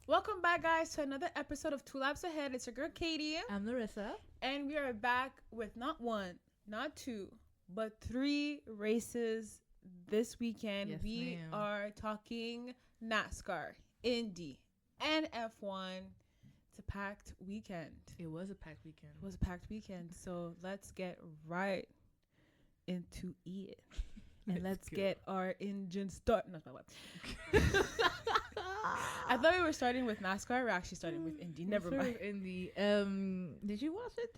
Welcome back, guys, to another episode of Two Laps Ahead. It's your girl, Katie. I'm Larissa. And we are back with not one, not two, but 3 races this weekend. Yes, we ma'am. are talking NASCAR, Indy, and F1. It's a packed weekend. It was a packed weekend. It was a packed weekend. So let's get right into it. And let's get our engine start. No, my way. I thought we were starting with NASCAR. We're actually starting with Indy. Never mind. Indy. Did you watch it,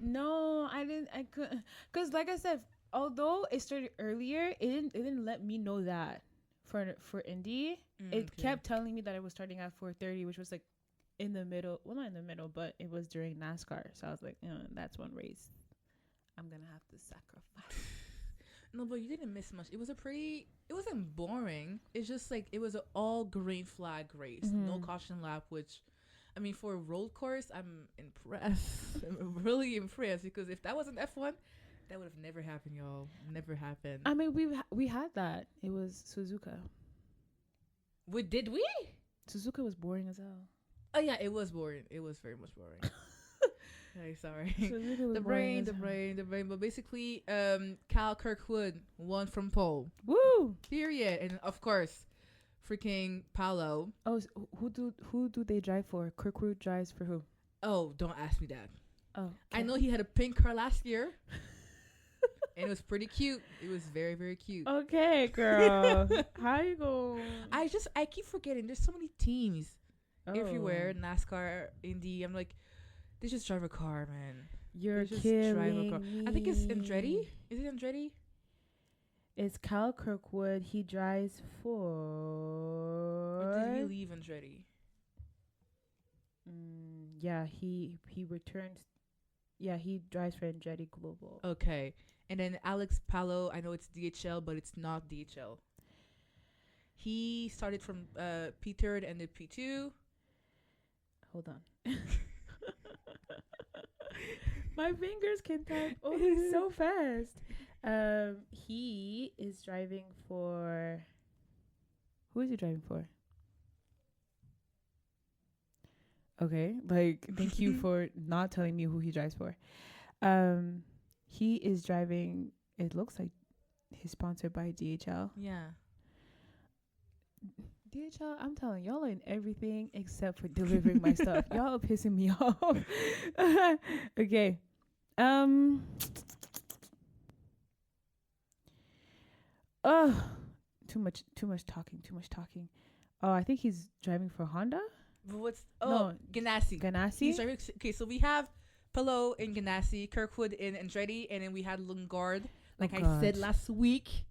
No, I didn't. I couldn't. Because like I said, although it started earlier, it didn't let me know that for Indy. It kept telling me that it was starting at 4:30, which was like in the middle. Well, not in the middle, but it was during NASCAR. So I was like, that's one race I'm gonna have to sacrifice. No, but you didn't miss much. It wasn't boring. It's just like it was an all green flag race. Mm-hmm. No caution lap, which, I mean, for a road course, I'm impressed. I'm really impressed because if that was an F1, that would have never happened, y'all. Never happened. I mean, we had that. It was Suzuka. Did we? Suzuka was boring as hell. Oh, yeah, it was boring. It was very much boring. Hey, sorry. The brain. But basically, Cal Kirkwood won from pole. Woo! Period. And of course, freaking Paolo. Oh, who do they drive for? Kirkwood drives for who? Oh, don't ask me that. Oh, okay. I know he had a pink car last year. And it was pretty cute. It was very, very cute. Okay, girl. How you go? I keep forgetting. There's so many teams everywhere. NASCAR, Indy. I'm like, they just drive a car, man. You're just killing me. I think it's Andretti. Is it Andretti? It's Cal Kirkwood. He drives for. Or did he leave Andretti? Yeah, he returns. Yeah, he drives for Andretti Global. Okay. And then Alex Palou, I know it's DHL, but it's not DHL. He started from P3 and then P2. Hold on. My fingers can type only so fast. He is driving for. Who is he driving for? Okay, like thank you for not telling me who he drives for. He is driving. It looks like he's sponsored by DHL. Yeah. DHL, I'm telling y'all are in everything except for delivering my stuff. Y'all are pissing me off. Okay. Too much talking. Oh, I think he's driving for Honda. Ganassi. Ganassi. He's driving. Okay, so we have Palou in Ganassi, Kirkwood in Andretti, and then we had Lundgaard, like I said last week,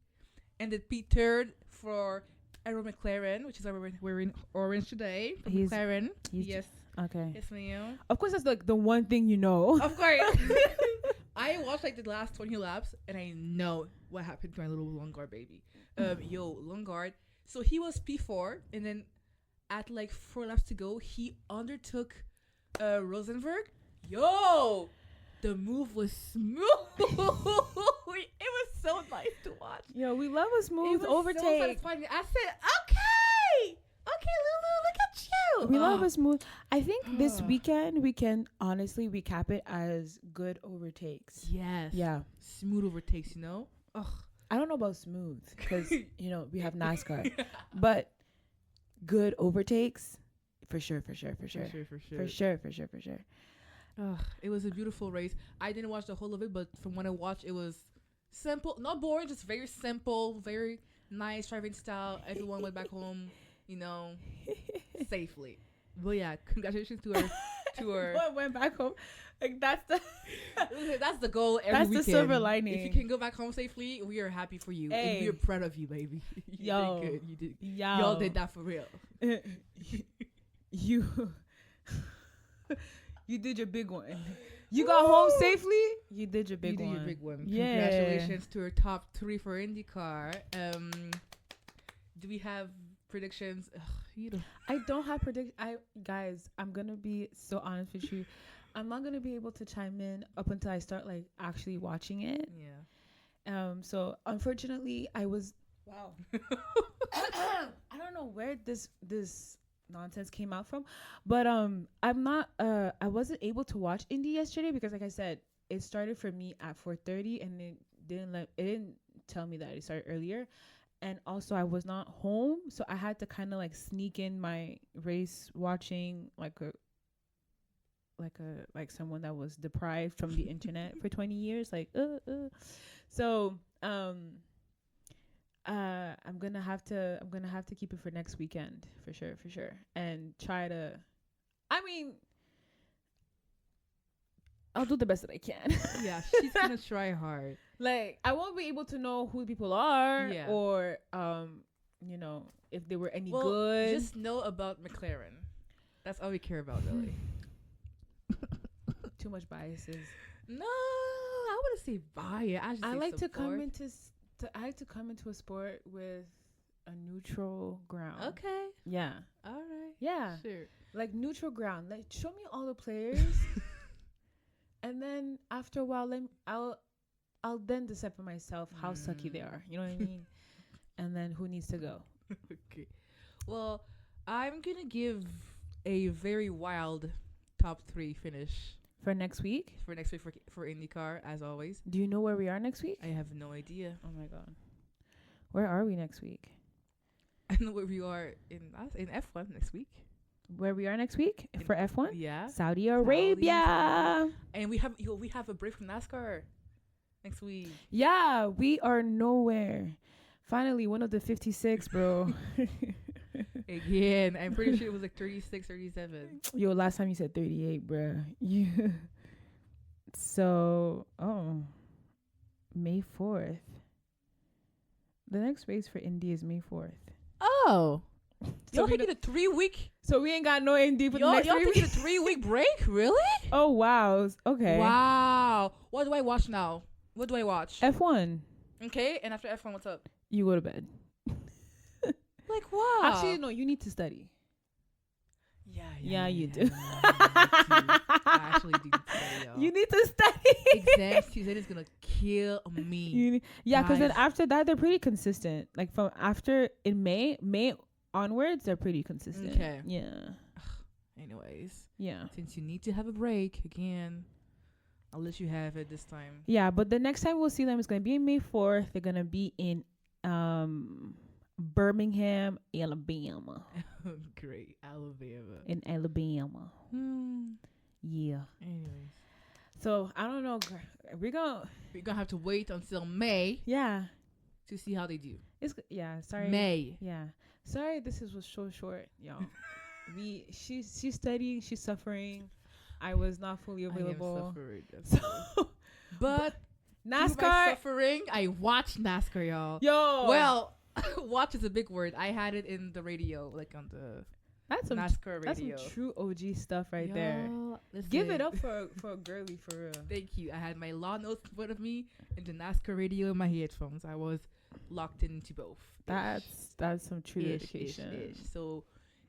and then P3 for Aero McLaren, which is why we're wearing orange today. McLaren. Yes. Okay. Yes, ma'am. Of course, that's like the one thing you know. Of course. I watched like the last 20 laps, and I know what happened to my little Lundgaard baby. Lundgaard. So he was P4, and then at like 4 laps to go, he undertook Rosenberg. Yo, the move was smooth. It was so nice to watch. Yo, we love a smooth overtake. So satisfying. I said, okay, Lulu, look at you. We love a smooth. I think this weekend we can honestly recap it as good overtakes. Yes. Yeah. Smooth overtakes, you know? Ugh. I don't know about smooth because, we have NASCAR. But good overtakes, for sure. Ugh, it was a beautiful race. I didn't watch the whole of it, but from what I watched, it was simple. Not boring, just very simple, very nice driving style. Everyone went back home, safely. But yeah, congratulations to our Everyone went back home. Like that's the goal every weekend. That's the silver lining. If you can go back home safely, we are happy for you. Hey. And we are proud of you, baby. You did good. You did. Y'all did that for real. You did your big one. You got home safely. You did your big one. You did your big one. Yeah. Congratulations to our top 3 for IndyCar. Do we have predictions? I don't have guys, I'm gonna be so honest with you. I'm not gonna be able to chime in up until I start like actually watching it. Yeah. So unfortunately, I was I don't know where this nonsense came out from. But I'm not I wasn't able to watch Indy yesterday because, like I said, it started for me at 4:30 and it didn't tell me that it started earlier. And also I was not home, so I had to kind of like sneak in my race watching like someone that was deprived from the internet for 20 years, like so I'm gonna have to keep it for next weekend for sure, and try to, I mean, I'll do the best that I can. Yeah, she's gonna try hard. Like, I won't be able to know who the people are, Yeah. or you know, if they were any good. Just know about McLaren. That's all we care about, really. Too much biases. No, I wouldn't say bias. I like to come into a sport with a neutral ground. Okay. Yeah. All right. Yeah. Sure. Like neutral ground. Like, show me all the players, and then after a while, I'll then decide for myself how sucky they are. You know what I mean? And then who needs to go? Okay. Well, I'm gonna give a very wild top 3 finish For next week? for next week for IndyCar, as always. Do you know where we are next week? I have no idea. Oh my god. Where are we next week? I know where we are in F1 next week. Where we are next week for F1? Yeah. Saudi Arabia. And we have a break from NASCAR next week. Yeah, we are nowhere. Finally, one of the 56, bro. Again, I'm pretty sure it was like 36, 37. Yo, last time you said 38, bro. Yeah. So, May 4th. The next race for Indy is May 4th. Oh. So Y'all taking a 3-week? So we ain't got no Indy for the next 3 Y'all weeks? taking a 3-week break? Really? Oh, wow. Okay. Wow. What do I watch now? What do I watch? F1. Okay, and after F1, what's up? You go to bed. Like what? Actually, no, you need to study. Yeah, you do. I actually do need to study, y'all. You need to study. Exam season is gonna kill me. Because then Guys. after that, they're pretty consistent. Like from after in May onwards, they're pretty consistent. Okay. Yeah. Anyways, Yeah. since you need to have a break again, I'll let you have it this time. Yeah, but the next time we'll see them is gonna be in May 4th. They're gonna be in Birmingham, Alabama. Great, Alabama. In Alabama. Yeah. Anyways, So I don't know. We're gonna have to wait until May yeah. to see how they do. Sorry. May. Yeah. Sorry, was so short, y'all. She's studying, she's suffering. I was not fully available. So, but NASCAR suffering. I watch NASCAR, y'all. Yo. Well, watch is a big word. I had it in the radio, like on the NASCAR radio. That's some true OG stuff right there. Listen. Give it up for a girly, for real. Thank you. I had my law notes in front of me and the NASCAR radio in my headphones. I was locked into both. That's some true dedication. So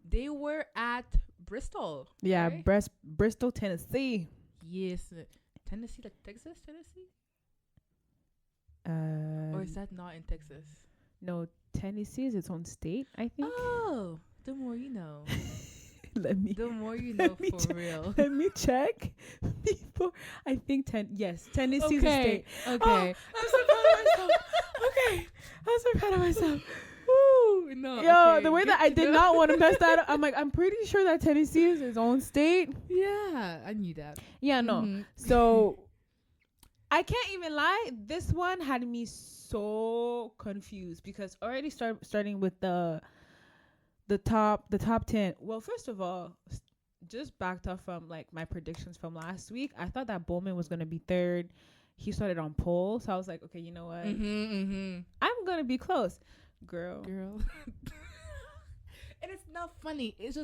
they were at Bristol. Yeah, right? Bristol, Tennessee. Yes. Tennessee, like Texas, Tennessee? Or is that not in Texas? No, Tennessee is its own state, I think. Oh, the more you know. The more you know, for real. Let me check before. I think Tennessee's a state. Okay. Oh, I'm so proud of myself. Okay, I'm so proud of myself. Woo, no. Yo, okay, the way that I did not want to mess that up, I'm like, I'm pretty sure that Tennessee is its own state. Yeah, I knew that. Yeah, no. Mhm. So I can't even lie. This one had me so confused because already starting with the top 10. Well, first of all, just backed off from like my predictions from last week. I thought that Bowman was gonna be third. He started on pole, so I was like, okay, you know what? I'm gonna be close, girl. And it's not funny. It's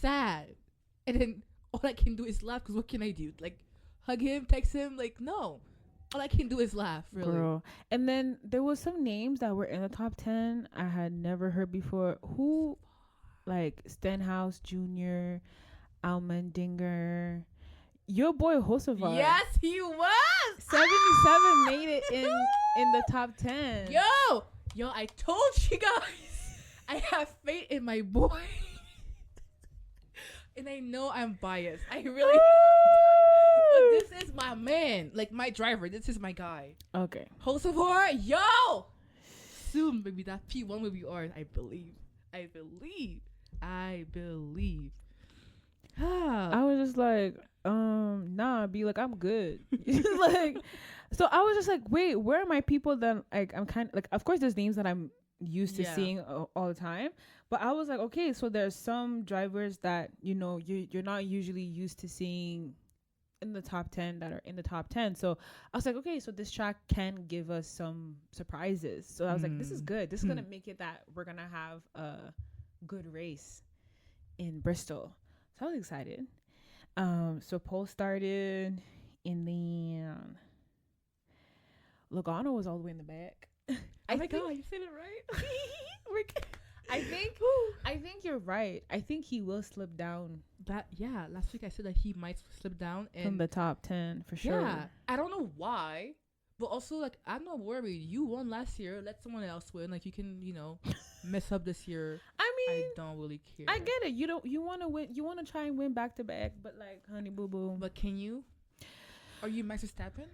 sad. And then all I can do is laugh because what can I do? Like hug him, text him? Like no. All I can do is laugh, really. Girl. And then there was some names that were in the top 10 I had never heard before. Who, like Stenhouse Jr., Almendinger, your boy Hocevar. Yes, he was. 77 made it in the top 10. Yo, I told you guys. I have faith in my boy. And I know I'm biased. I really. But this is my man. Like, my driver. This is my guy. Okay. Hocevar, yo! Soon, baby, that P1 will be ours. I believe. I believe. I was just like, nah, be like, I'm good. Like, so I was just like, wait, where are my people that, like, I'm kind of, like, of course there's names that I'm used to seeing all the time. But I was like, okay, so there's some drivers that, you know, you're not usually used to seeing in the top 10 that are in the top 10. So I was like, okay, so this track can give us some surprises. So I was like, this is good. This is going to make it that we're going to have a good race in Bristol. So I was excited. So pole started in the Logano was all the way in the back. Oh my God, you said it right. I think you're right. I think he will slip down. Last week I said that he might slip down from the top 10 for sure. Yeah, I don't know why, but also, like, I'm not worried. You won last year. Let someone else win. Like, you can, you know, mess up this year. I mean, I don't really care. I get it. You want to win. You want to try and win back to back, but like, honey boo boo. But can you? Are you Max Verstappen?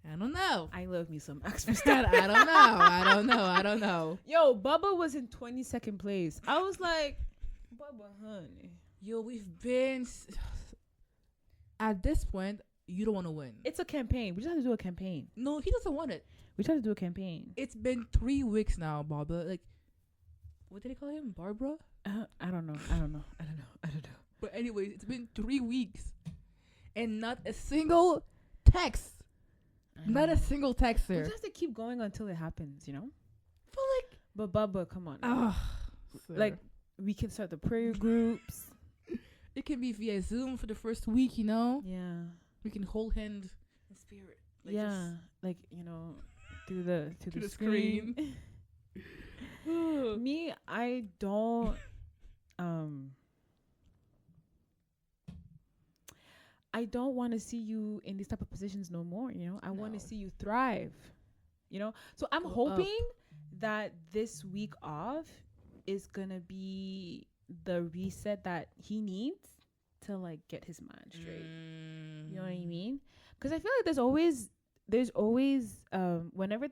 I don't know. I love me some Max Verstappen. I don't know. Yo, Bubba was in 22nd place. I was like, Bubba, honey. Yo, we've been at this point. You don't want to win. It's a campaign. We just have to do a campaign. No, he doesn't want it. We just have to do a campaign. It's been 3 weeks now, Bubba. Like, what did they call him? Barbara? I don't know. But anyways, it's been 3 weeks, and not a single text. Not a single text there. We just have to keep going until it happens, you know? But Bubba, come on. Sir. Like, we can start the prayer groups. It can be via Zoom for the first week, you know? Yeah. We can hold hands in spirit. Like, yeah. Like, you know, through the screen. Me, I don't want to see you in these type of positions no more, you know? I want to see you thrive, you know? So I'm hoping that this week off is going to be the reset that he needs to, like, get his mind straight. You know what I mean? Because I feel like there's always whenever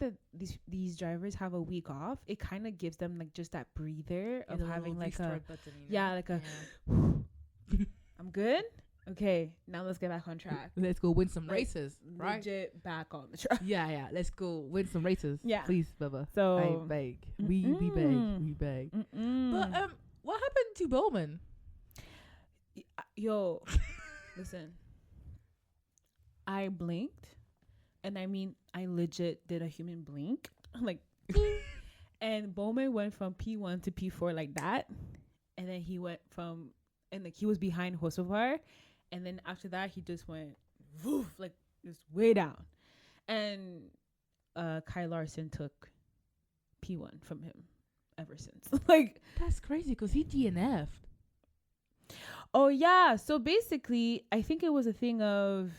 these drivers have a week off, it kind of gives them, like, just that breather of having like a button, you know? I'm good. Okay, now let's get back on track. Let's go win some races, right? Legit back on the track. Yeah. Let's go win some races. Yeah, please, Bubba. So I beg. We beg. But what happened to Bowman? Yo, listen. I blinked, and I mean, I legit did a human blink, like, and Bowman went from P1 to P4 like that, and then he went from, and like he was behind Hocevar. And then after that, he just went, woof, like, just way down. And Kyle Larson took P1 from him ever since. Like, that's crazy because he DNF'd. Oh, yeah. So basically, I think it was a thing of,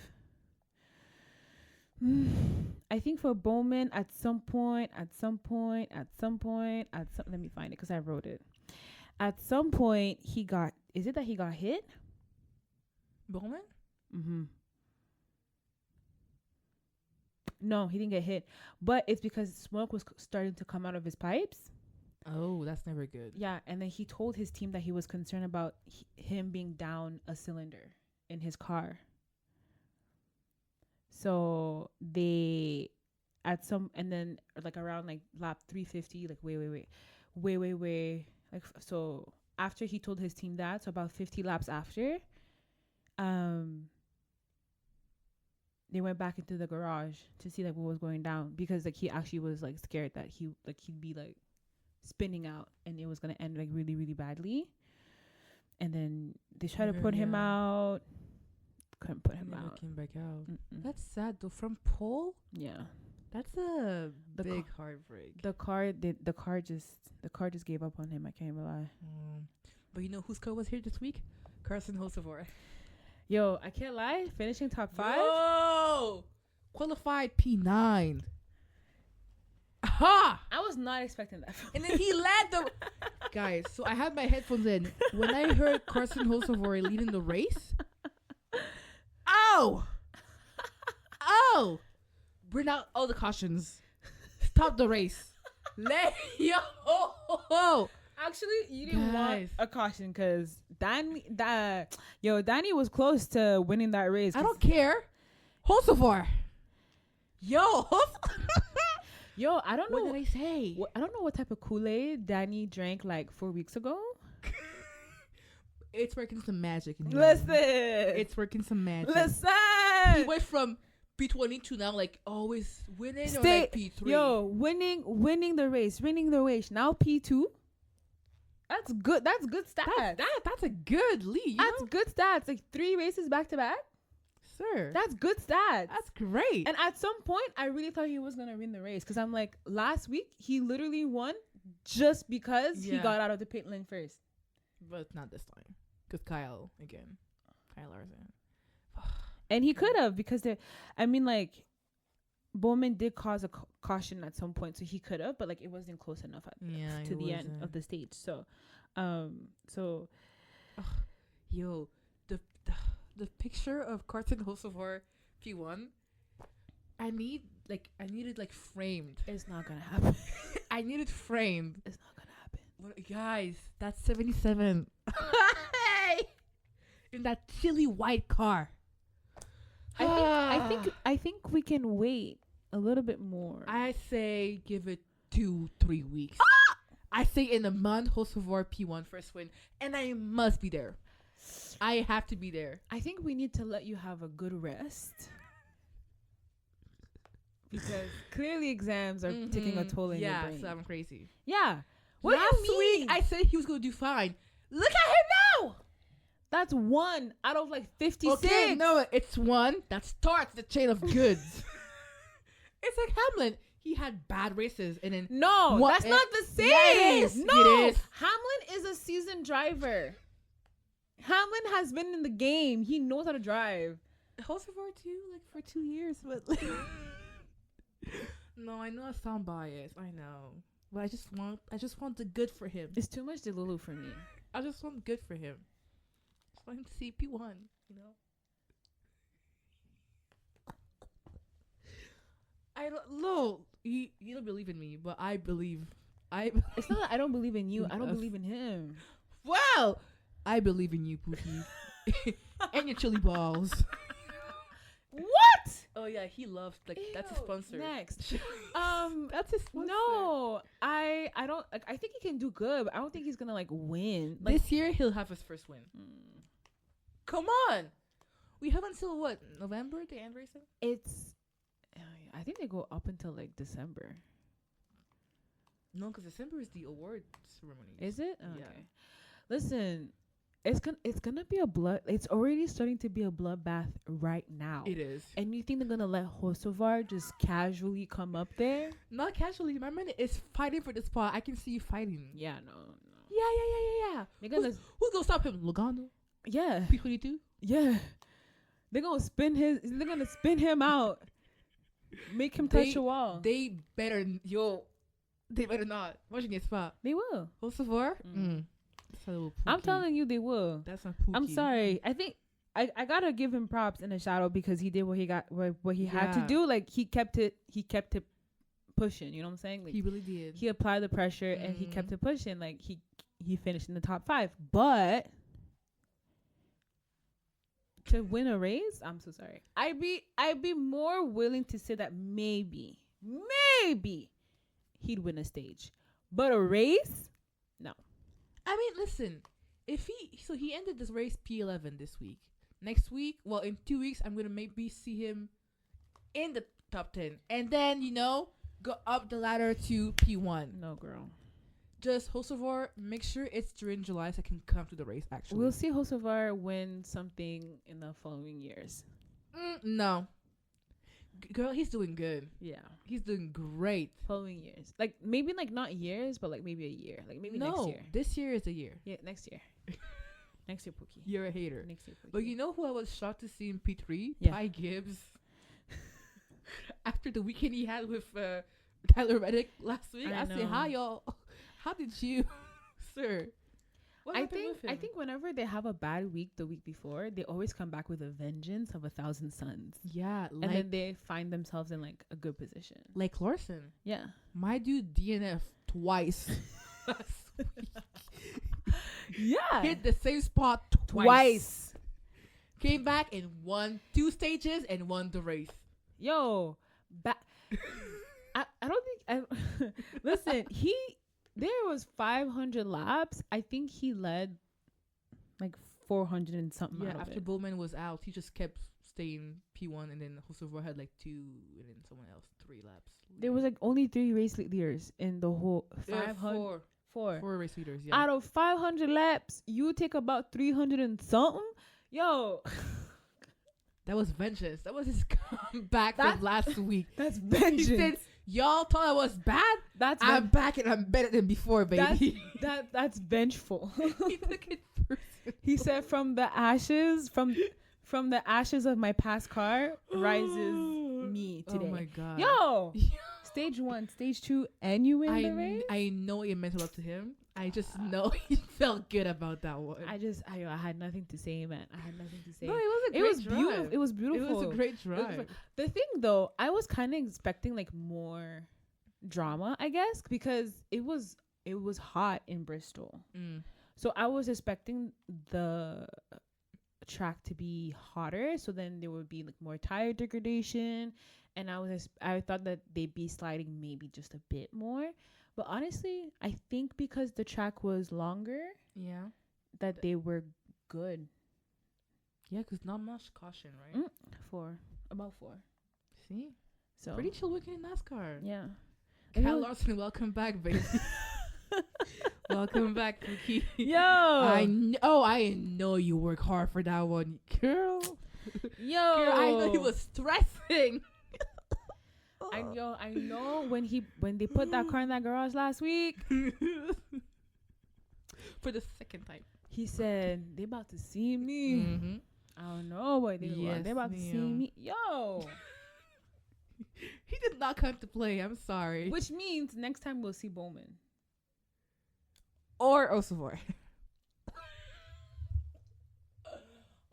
I think for Bowman, at some point, let me find it because I wrote it. At some point, is it that he got hit? Bowman? Mm-hmm. No, he didn't get hit. But it's because smoke was starting to come out of his pipes. Oh, that's never good. Yeah, and then he told his team that he was concerned about him being down a cylinder in his car. So they, and then like around like lap 350, like way. Like, so after he told his team that, so about 50 laps after, they went back into the garage to see like what was going down, because like he actually was like scared that he'd be like spinning out and it was gonna end like really, really badly. And then they tried to put him out, couldn't put him out. Came back out. That's sad though. From pole, yeah, that's a big heartbreak. The car just gave up on him. I can't even lie. But you know whose car was here this week? Carson Hocevar. Yo, I can't lie. Finishing top 5. Yo! Qualified P9. Aha! I was not expecting that. And then he led the Guys, so I had my headphones in. When I heard Carson Hocevar leading the race, oh, bring out all the cautions. Stop the race. Actually, you didn't want Guys. a caution because Danny was close to winning that race. I don't care. Hocevar. Yo, Yo, I don't know. what did I say? I don't know what type of Kool-Aid Danny drank like 4 weeks ago. It's working some magic in here. Listen. It's working some magic. Listen. He went from P20 to now like always winning or like P3. Yo, winning the race. Now P2. That's good. That's good stats. That's a good lead. That's good stats. Like 3 races back to back. Sir. That's good stats. That's great. And at some point, I really thought he was gonna win the race because I'm like, last week he literally won just because he got out of the pit lane first. But not this time, because Kyle Larson. And he could have because Bowman did cause a caution at some point, so he could have, but like it wasn't close enough to the end of the stage. So, Yo, the picture of Carson Hocevar P1, I needed like framed. it's not gonna happen. I need it framed. It's not gonna happen. What, guys, that's 77. Hey! In that chilly white car. I think we can wait a little bit more. I say give it 2-3 weeks. I say in a month, Hocevar P1 first win, and I must be there. I have to be there. I think we need to let you have a good rest because clearly exams are taking a toll on your brain. Yeah, so I'm crazy. Yeah. What Last do you mean? week I said he was gonna do fine. Look at him now. That's 1 out of like 56. Okay, no, it's 1 that starts the chain of goods. It's like Hamlin. He had bad races and then that's not the same. Yeah, it is. No, It is. Hamlin is a seasoned driver. Hamlin has been in the game. He knows how to drive. Hocevar too, like for 2 years, but no, I know I sound biased. I know, but I just want the good for him. It's too much Delulu for me. I just want good for him. Just want him to see P1. You know. I don't know. You don't believe in me, but I believe. It's not that I don't believe in you. I don't Us. believe in him. Wow. I believe in you, Pookie. And your chili balls. What? Oh yeah, he loves that's his Ew, sponsor. Next. That's his sponsor. No, I don't. Like, I think he can do good, but I don't think he's gonna like win. Like, This year he'll have his first win. Come on. We have until what? November to end racing? I think they go up until like December. No, because December is the award ceremony. Is it? Oh, Yeah. okay. Listen, it's gonna be a blood. It's already starting to be a bloodbath right now. It is. And you think they're gonna let Hocevar just casually come up there? Not casually. My man is fighting for the spot. I can see you fighting. Yeah, no. Yeah. They're gonna Who's gonna stop him? Lugano? yeah, P22? yeah. They're gonna spin him out. Make him touch a wall. They better not. Watching his spot. They will. Hocevar? That's a little I'm pookie. telling you, they will. That's not pookie. I'm sorry. I think I gotta give him props in a shadow because he did what he had to do. Like he kept it pushing. You know what I'm saying? Like, He really did. he applied the pressure and he kept it pushing. Like he finished in the top 5. But to win a race, I'm so sorry. I'd be more willing to say that maybe he'd win a stage, but a race, no. I mean, listen. If he ended this race P11 this week. Next week, well, in 2 weeks, I'm gonna maybe see him in the top 10, and then go up the ladder to P1. No, girl. Just Hocevar, make sure it's during July so I can come to the race. Actually, We'll see Hocevar win something in the following years. No, girl, he's doing good. Yeah, He's doing great. following years. Like maybe like not years, but like maybe a year. Like maybe next year. This year is the year. Yeah, next year. Next year, Pookie. You're a hater. Next year, Pookie. But you know who I was shocked to see in P3? Yeah. Ty Gibbs. After the weekend he had with Tyler Reddick last week, I said, hi, y'all. How did you sir. What I happened think with him? I think whenever they have a bad week the week before, they always come back with a vengeance of 1,000 suns. Yeah, And then they find themselves in like a good position. like Larson. Yeah. My dude DNF twice last week. Yeah. Hit the same spot twice. Came back and won 2 stages and won the race. Yo, I don't think listen, there was 500 laps. I think he led like 400 and something. Yeah, out of after it. Bowman was out, he just kept staying P1, and then Hocevar had like 2, and then someone else 3 laps. There was like only 3 race leaders in the whole 500. 4 Four. race leaders. Yeah. Out of 500 laps, you take about 300 and something. Yo, That was vengeance. That was his comeback from last week. that's He vengeance. said, "Y'all thought I was bad. That's I'm back and I'm better than before, baby." that's vengeful. He took it personally. He said, "From the ashes of my past car rises me today." Oh my god. Yo, stage 1, stage 2, and you win the race. I know it meant a lot to him. I just know he felt good about that one. I had nothing to say, man. I had nothing to say. No, it was a great drive. Beautiful. It was beautiful. It was a great drive. The thing though, I was kind of expecting like more drama, I guess, because it was hot in Bristol. So I was expecting the track to be hotter, so then there would be like more tire degradation, and I thought that they'd be sliding maybe just a bit more. But honestly, I think because the track was longer, that they were good. Yeah, because not much caution, right? About 4. See? So Pretty chill weekend in NASCAR. yeah. Kyle Larson, welcome back, baby. Welcome back, Cookie. Yo, I know you work hard for that one, girl. Girl, I know he was stressing. I know when they put that car in that garage last week, for the second time. he said they about to see me. Mm-hmm. I don't know what they about to see me. Yo, he did not come to play. I'm sorry. which means next time we'll see Bowman Or Hocevar.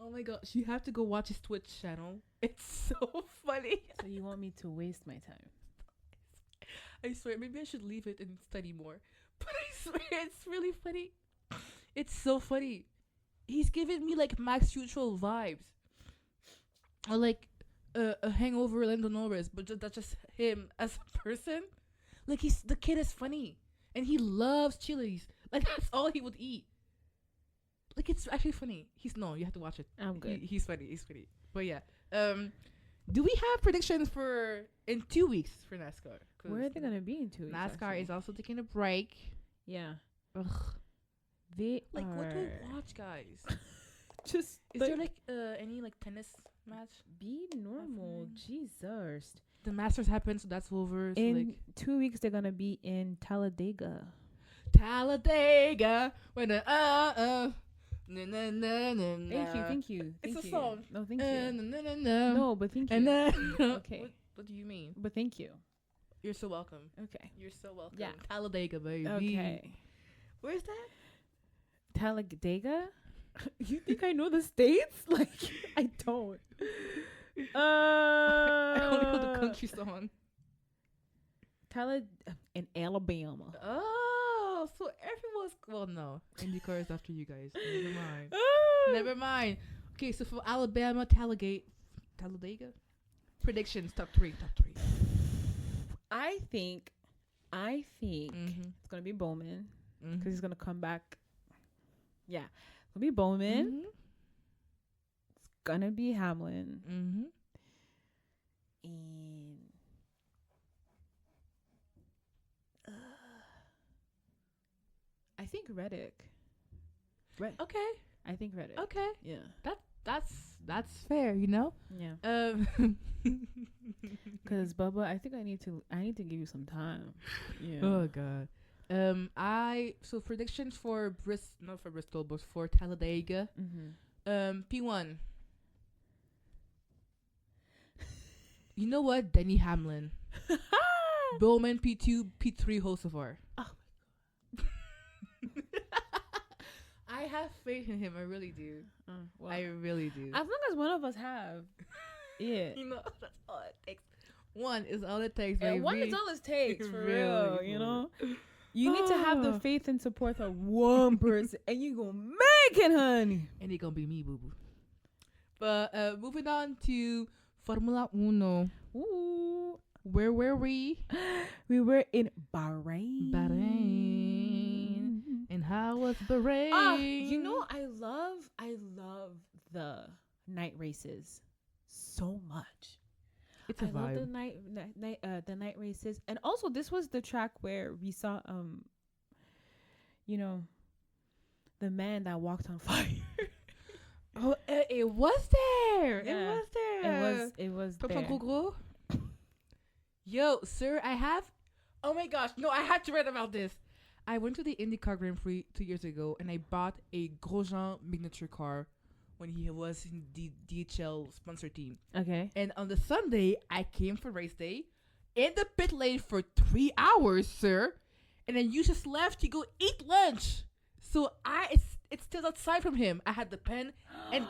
Oh my gosh, you have to go watch his Twitch channel. It's so funny. So you want me to waste my time? I swear, maybe I should leave it and study more. But I swear, it's really funny. It's so funny. He's giving me like Max Mutual vibes. Or like a hangover Lando Norris, but that's just him as a person. Like the kid is funny. And he loves chilies. Like that's all he would eat. Like it's actually funny. You have to watch it. I'm good. He's funny. But yeah. Do we have predictions for in 2 weeks for NASCAR? Where are they gonna be in 2 weeks? NASCAR actually? is also taking a break. Yeah. Ugh. They Like are what do I watch, guys? just Is there like any like tennis match? be normal. Jesus. The Masters happened, so that's over. So In like 2 weeks, they're gonna be in Talladega. Talladega. When Thank you. It's Thank a you. song. No, thank you. No. No, but thank you. And then Okay. What do you mean? But thank you. You're so welcome. Okay. You're so welcome. Yeah. Talladega, baby. Okay. Where's that? Talladega? You think I know the states? Like, I don't. I only know the country song. In Alabama. Oh, so everyone's no. IndyCar is after you guys. Never mind. Oh. Never mind. Okay, so for Alabama, Talladega. Predictions, top three. I think Mm-hmm. it's gonna be Bowman because Mm-hmm. he's gonna come back. Yeah, it's gonna be Bowman. Mm-hmm. It's gonna be Hamlin, Mm-hmm. and I think Reddick. Okay. I think Reddick. Okay. Yeah. That's fair, you know. Yeah. Because Bubba, I think I need to give you some time. Yeah. Oh god. So predictions for not for Bristol, but for Talladega. Mm-hmm. P1. You know what? Denny Hamlin. Bowman P2, P3 Hocevar. Oh my god. have faith in him. I really do. Well, I really do. as long as one of us have, yeah. You know, that's all it takes. One is all it takes. Yeah, Baby. one is all it takes for Really, real. You know, you need to have the faith and support of one person, and you gonna make it, honey. And it gonna be me, boo boo. But moving on to Formula Uno. Ooh. Where were we? We were in Bahrain. And how was Bahrain? You know, I love the night races so much. It's a vibe. Love the night races, and also this was the track where we saw you know, the man that walked on fire. Oh, it was there. Yeah. It was there. It was From there. Google. Yo, sir, I have. Oh my gosh, no, I had to read about this. I went to the IndyCar Grand Prix 2 years ago, and I bought a Grosjean miniature car when he was in the DHL sponsor team. Okay. And on the Sunday, I came for race day in the pit lane for 3 hours, sir. And then you just left to go eat lunch. So it's still outside from him. I had the pen and.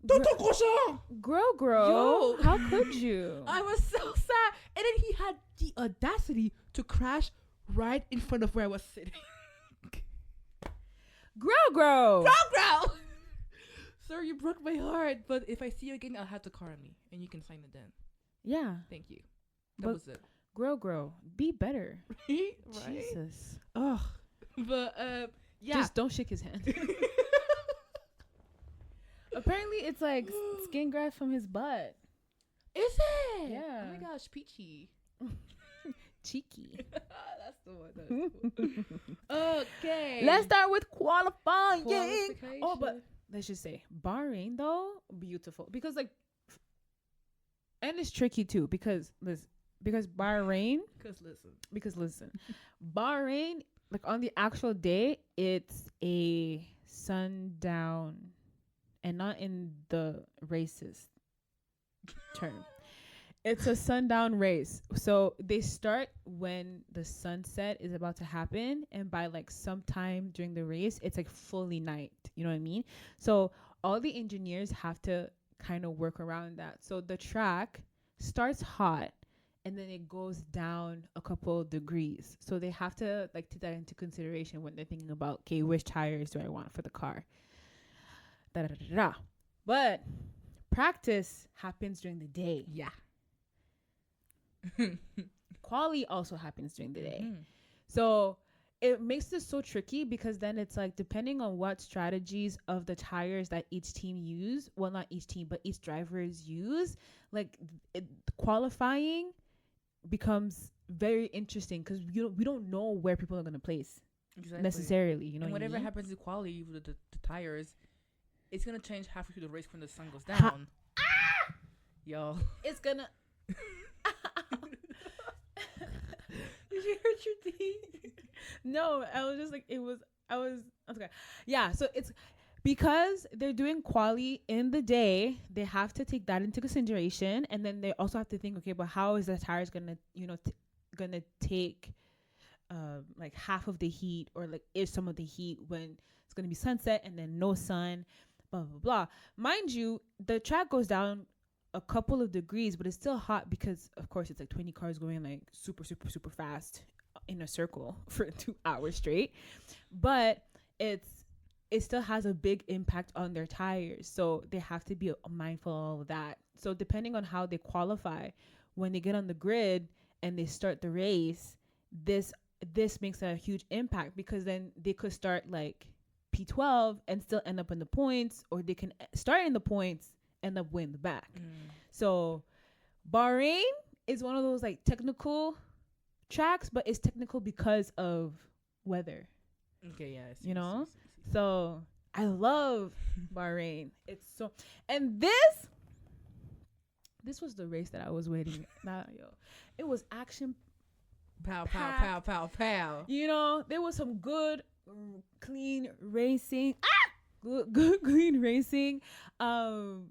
Toto Grosjean! Grow. Yo. How could you? I was so sad. And then he had the audacity to crash right in front of where I was sitting. Grow. Sir, you broke my heart. But if I see you again, I'll have the car on me. And you can sign it then. Yeah. Thank you. That But was it. Grow. Be better. Right? Jesus. Ugh. But, yeah. Just don't shake his hand. Apparently, it's like skin graft from his butt. Is it? Yeah. Oh my gosh, peachy. Cheeky. That's the one. Okay. Let's start with qualifying. Qualification. Oh, but let's just say Bahrain though, beautiful because like, and it's tricky too because Bahrain. Because listen, Bahrain, like on the actual day, it's a sundown, and not in the racist term. It's a sundown race. So they start when the sunset is about to happen, and by like sometime during the race, it's like fully night. You know what I mean? So all the engineers have to kind of work around that. So the track starts hot, and then it goes down a couple degrees. So they have to like take that into consideration when they're thinking about, okay, which tires do I want for the car? Da, da, da, da, da. But practice happens during the day. Yeah. Quali also happens during the day. So it makes this so tricky because then it's like depending on what strategies of the tires that each team use, well, not each team, but each drivers use, like qualifying becomes very interesting because we don't know where people are going to place necessarily. You know, and whatever I mean? happens to quality with the tires, it's gonna change halfway through the race when the sun goes down. Yo, it's gonna. Did you hurt your teeth? No, I was just like I was okay. Yeah, so it's because they're doing quali in the day, they have to take that into consideration, and then they also have to think, okay, but how is the tires gonna gonna take like half of the heat, or like is some of the heat when it's gonna be sunset and then no sun, blah blah blah. Mind you, the track goes down a couple of degrees, but it's still hot because of course it's like 20 cars going like super fast in a circle for 2 hours straight, but it still has a big impact on their tires, so they have to be mindful of that. So depending on how they qualify, when they get on the grid and they start the race, this makes a huge impact, because then they could start like P12 and still end up in the points, or they can start in the points, end up winning the back. So Bahrain is one of those like technical tracks, but it's technical because of weather. Okay, yeah, you know. So I love Bahrain. It's so, and this was the race that I was waiting. It was action. Pow, pow, pow, pow, pow. You know, there was some good, clean racing. Good, clean racing.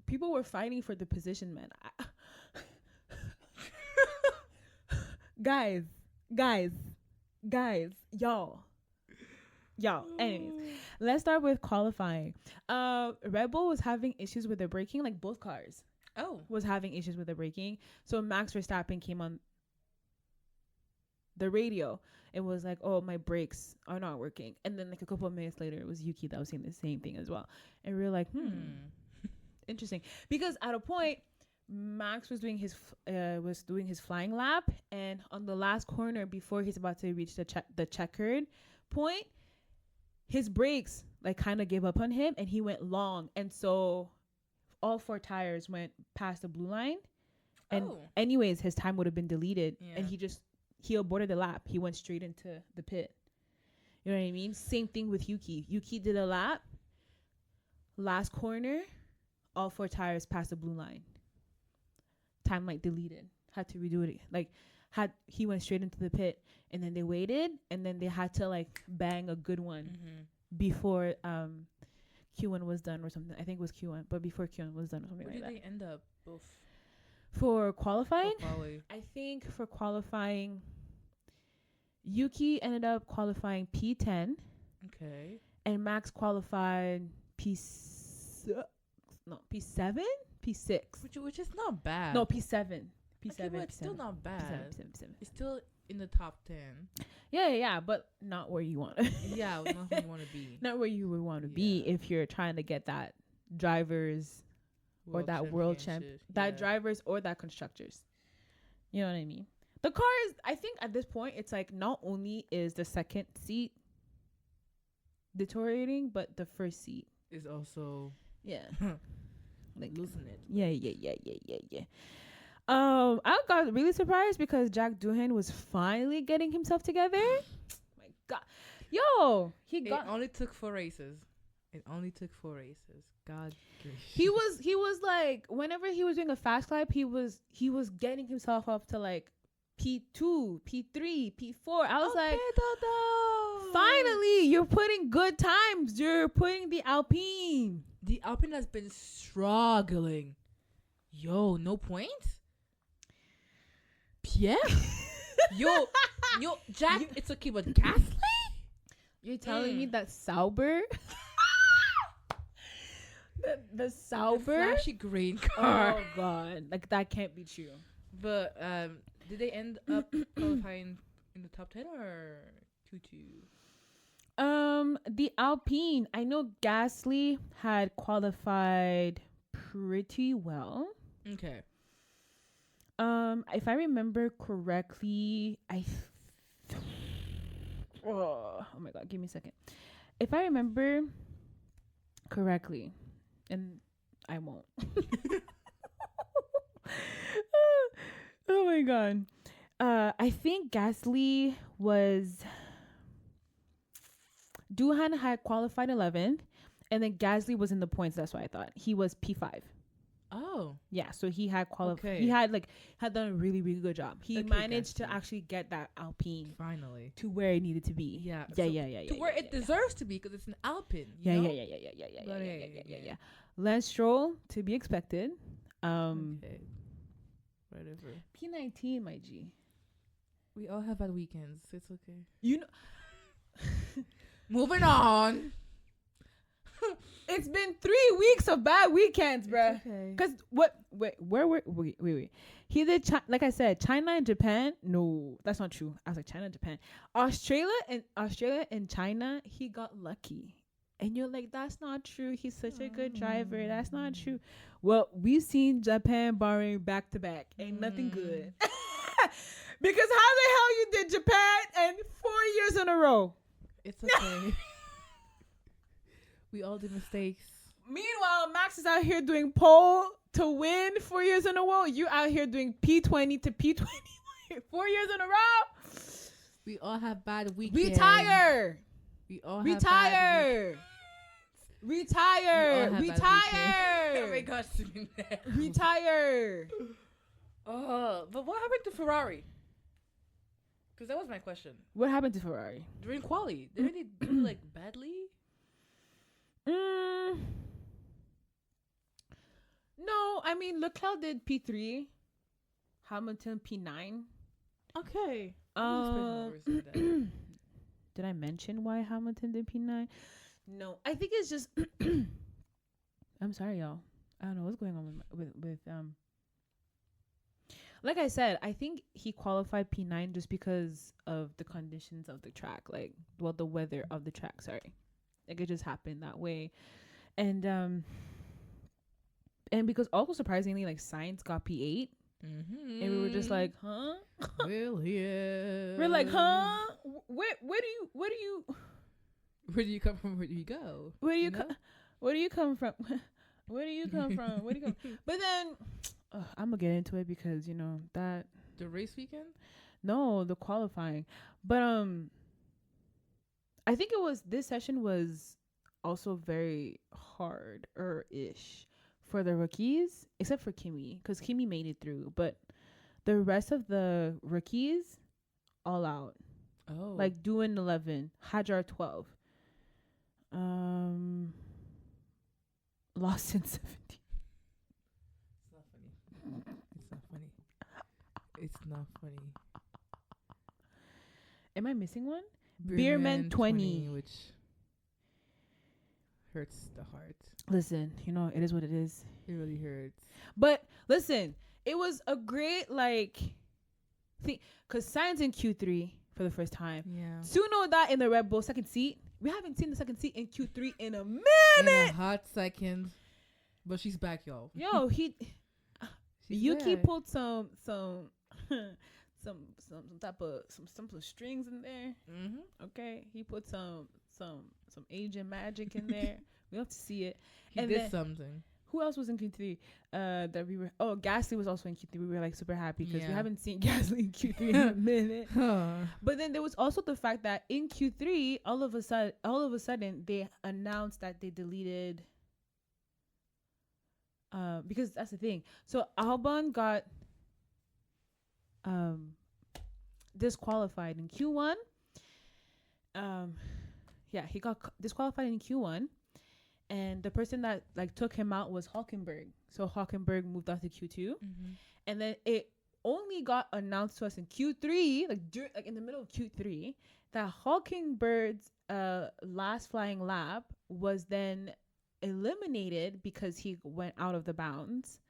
People were fighting for the position, man. Guys, y'all. Y'all, anyways, let's start with qualifying. Red Bull was having issues with their braking, like both cars. Was having issues with the braking. So Max Verstappen came on the radio and was like, "Oh, my brakes are not working." And then like a couple of minutes later, it was Yuki that was saying the same thing as well. And we were like, interesting. Because at a point, Max was doing his flying lap, and on the last corner before he's about to reach the checkered point, his brakes like kind of gave up on him, and he went long, and so all 4 tires went past the blue line, and anyways his time would have been deleted, and he aborted the lap. He went straight into the pit. You know what I mean? Same thing with Yuki did a lap, last corner, all 4 tires past the blue line, time like deleted, had to redo it, like he went straight into the pit, and then they waited, and then they had to like bang a good one before Q1 was done or something. I think it was Q1, but before Q1 was done or something like that. Where did they end up both? For qualifying? I think for qualifying, Yuki ended up qualifying P10. Okay. And Max qualified P7? P6? Which is not bad. No, P7. P7. Okay, but it's still not bad. P7. It's still in the top 10. Yeah, but not where you want to. Yeah, not where you want to be. Not where you would want to be if you're trying to get that drivers or that world champ, that drivers or that constructors. You know what I mean? The car is, I think at this point, it's like not only is the second seat deteriorating, but the first seat is also like losing it. Yeah. I got really surprised because Jack Doohan was finally getting himself together. My God, It only took 4 races. God. He was like, whenever he was doing a fast lap, he was getting himself up to like P2, P3, P4. I was like, finally, you're putting good times. You're putting the Alpine. The Alpine has been struggling. No points. Pierre? yo, Jack, it's okay, but Gasly? You're telling me that Sauber? the Sauber? The flashy green car. Oh, God. Like, that can't be true. But, did they end up qualifying in the top 10 or 2-2? The Alpine, I know Gasly had qualified pretty well. Okay. If I remember correctly, oh my God, give me a second. If I remember correctly, and I won't. Oh my God. I think Gasly Doohan had qualified 11th, and then Gasly was in the points. That's what I thought. He was P5. Oh. Yeah, so he had qualified. Okay. He had done a really, really good job. He managed to actually get that Alpine finally to where it needed to be. Yeah. To where it deserves to be, because it's an Alpine. Yeah. Lance Stroll, to be expected. Okay. Whatever. P19, my G. We all have bad weekends. It's okay. Moving on. It's been 3 weeks of bad weekends, bruh. Okay. Cause wait. He did like I said, China and Japan. No, that's not true. I was like China and Japan, Australia and China. He got lucky, and you're like, that's not true. He's such a good driver. That's not true. Well, we've seen Japan barring back to back. Ain't nothing good. Because how the hell you did Japan and 4 years in a row? It's okay. We all do mistakes. Meanwhile, Max is out here doing pole to win 4 years in a row. You out here doing P20 to P20 4 years in a row. We all have bad weekends. Retire. We all retire. Retire. Oh my gosh. Retire. But what happened to Ferrari? Because that was my question. What happened to Ferrari? During quali. Didn't they do like badly? No, I mean Leclerc did P3, Hamilton P9. Okay. Did did I mention why Hamilton did P9? No, I think it's just. I'm sorry, y'all. I don't know what's going on with like I said, I think he qualified P9 just because of the conditions of the track, like, well, the weather of the track. Sorry, like it just happened that way, and because also surprisingly, like Sainz got P8, and we were just like, huh? Well, yeah. We're like, huh? Where do you come from? Where do you go? Where do you come? Where do you come from? Where do you come from? Where do you come? But then I'm gonna get into it because that the race weekend. No, the qualifying, but I think this session was also very hard or ish for the rookies, except for Kimi, because Kimi made it through, but the rest of the rookies all out. Oh, like doing 11, Hajar 12, Larson 17. It's not funny. Am I missing one? Beerman 20, which hurts the heart. Listen, it is what it is. It really hurts. But listen, it was a great because Sainz in Q3 for the first time. Yeah. Tsunoda in the Red Bull second seat. We haven't seen the second seat in Q3 in a minute. In a hot second. But she's back, y'all. Yo, Yuki pulled some type of some strings in there. Mm-hmm. Okay, he put some Asian magic in there. We have to see it. He did something. Who else was in Q3? That we were. Oh, Gasly was also in Q3. We were like super happy because we haven't seen Gasly in Q3 in a minute. But then there was also the fact that in Q3, all of a sudden, they announced that they deleted. Because that's the thing. So Albon got disqualified in Q1. He got disqualified in Q1, and the person that took him out was Hülkenberg. So Hülkenberg moved out to Q2, and then it only got announced to us in Q3, in the middle of Q3, that Hülkenberg's last flying lap was then eliminated because he went out of the bounds,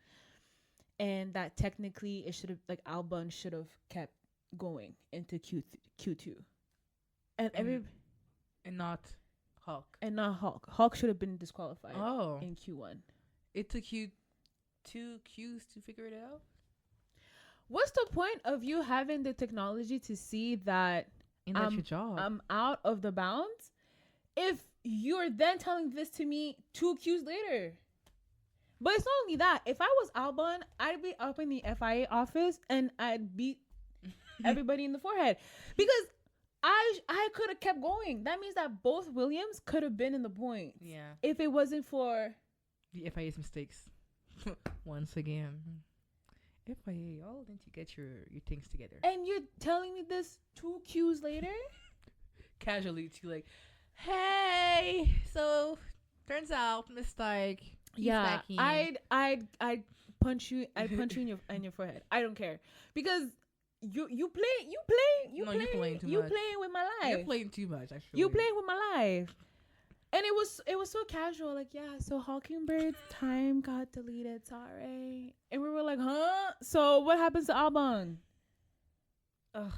and that technically it should have Albon should have kept going into Q2, and not Hulk. And not Hulk. Hulk should have been disqualified in Q1. It took you 2 Qs to figure it out? What's the point of you having the technology to see that that's your job. I'm out of the bounds if you're then telling this to me 2 Qs later? But it's not only that. If I was Albon, I'd be up in the FIA office and I'd beat everybody in the forehead because I could have kept going. That means that both Williams could have been in the points. Yeah. If it wasn't for the FIA's mistakes. Once again. FIA, oh, didn't you get your things together? And you're telling me this 2 Qs later? Casually to hey, so turns out mistake. Yeah, I'd punch you in your forehead. I don't care because you playing too much. You playing with my life. You're playing too much. Actually, you playing with my life. And it was so casual. So Hülkenberg's time got deleted. Sorry. And we were like, huh? So what happens to Albon? Ugh.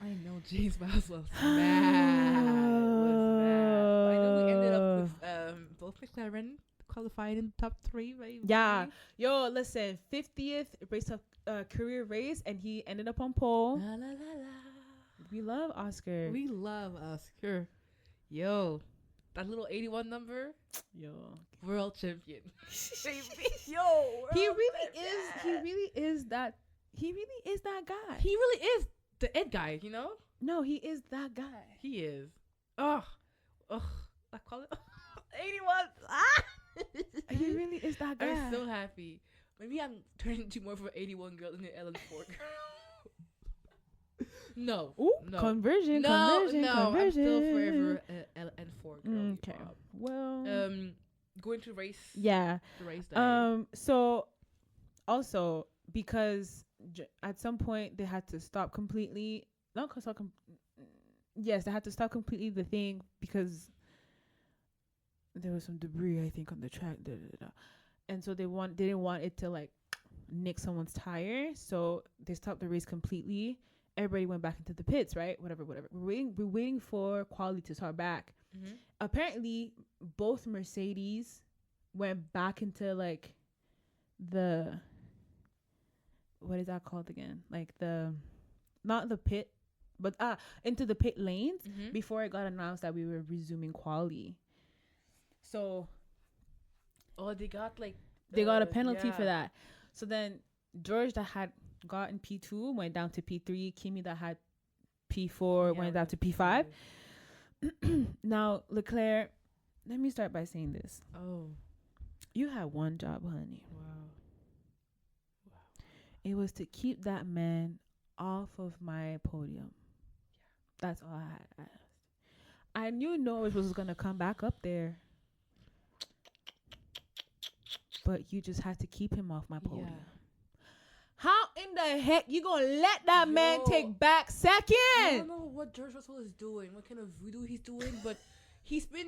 I know James Bowles was mad. I know we ended up with both McLaren qualified in top 3. Right? Yeah. Yo, listen, 50th race of career race, and he ended up on pole. La, la, la, la. We love Oscar. We love Oscar. Yo, that little 81 number. Yo, world champion. Yo, he really is that guy. He really is the Ed guy, you know? No, he is that guy. He is. I call it 81. He really is that guy. I'm so happy. Maybe I'm turning into more of an 81 girl than an LN4 girl. No. Ooh, no. Conversion. I'm still forever LN4 girl. Okay. Well. Going to race. Yeah. The race day. So, also because at some point they had to stop completely. Not stop. Yes, they had to stop completely the thing because there was some debris, I think, on the track. And so they didn't want it to like nick someone's tire, so they stopped the race completely. Everybody went back into the pits, right? Whatever. We're waiting for quality to start back. Mm-hmm. Apparently, both Mercedes went back into like the, what is that called again? Like the, not the pit, but into the pit lanes before it got announced that we were resuming quali. So, they got like they got a penalty for that. So then George that had gotten P2 went down to P3. Kimi that had P4 went down to P5. Now Leclerc, let me start by saying this. You had one job, honey. Wow. It was to keep that man off of my podium. That's all I had asked. I knew Norris was gonna come back up there, but you just had to keep him off my podium. How in the heck you gonna let that man take back second? I don't know what George Russell is doing, what kind of voodoo he's doing, but he's been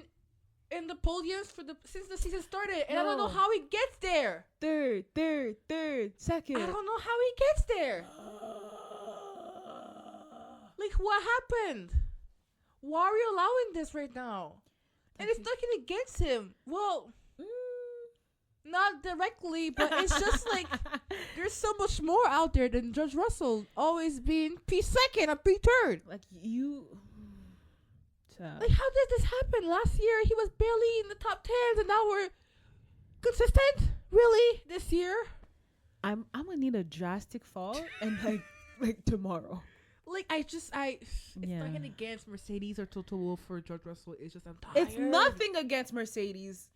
in the podiums since the season started, and I don't know how he gets there. Third, second. I don't know how he gets there. Like, what happened? Why are we allowing this right now? And it's nothing against him. Well, not directly, but it's just like there's so much more out there than George Russell always being P2 or P3. Like you. Like, how did this happen? Last year he was barely in the top 10s, and now we're consistent. Really, this year? I'm gonna need a drastic fall, and like tomorrow. Like it's nothing against Mercedes or Toto Wolff for George Russell. It's just I'm tired. It's nothing against Mercedes.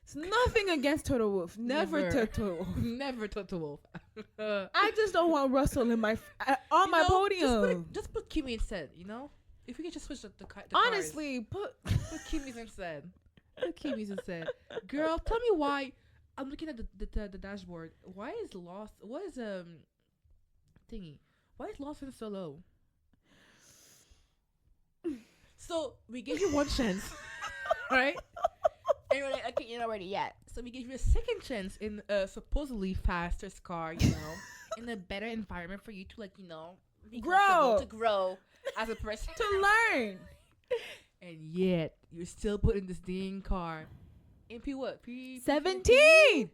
It's nothing against Toto Wolff. Never Toto Wolff. Never Toto Wolff. I just don't want Russell in my my podium. Just put Kimi instead. You know, if we could just switch the honestly, put Kimi's instead. Put Kimi's instead. Girl, tell me why. I'm looking at the dashboard. Why is thingy? Why is Larson so low? So we gave you one chance, right? And you're like, okay, you're not ready yet. So we gave you a second chance in a supposedly faster car, in a better environment for you to be to grow as a person, to learn. And yet you're still putting this dang car in P what? P17.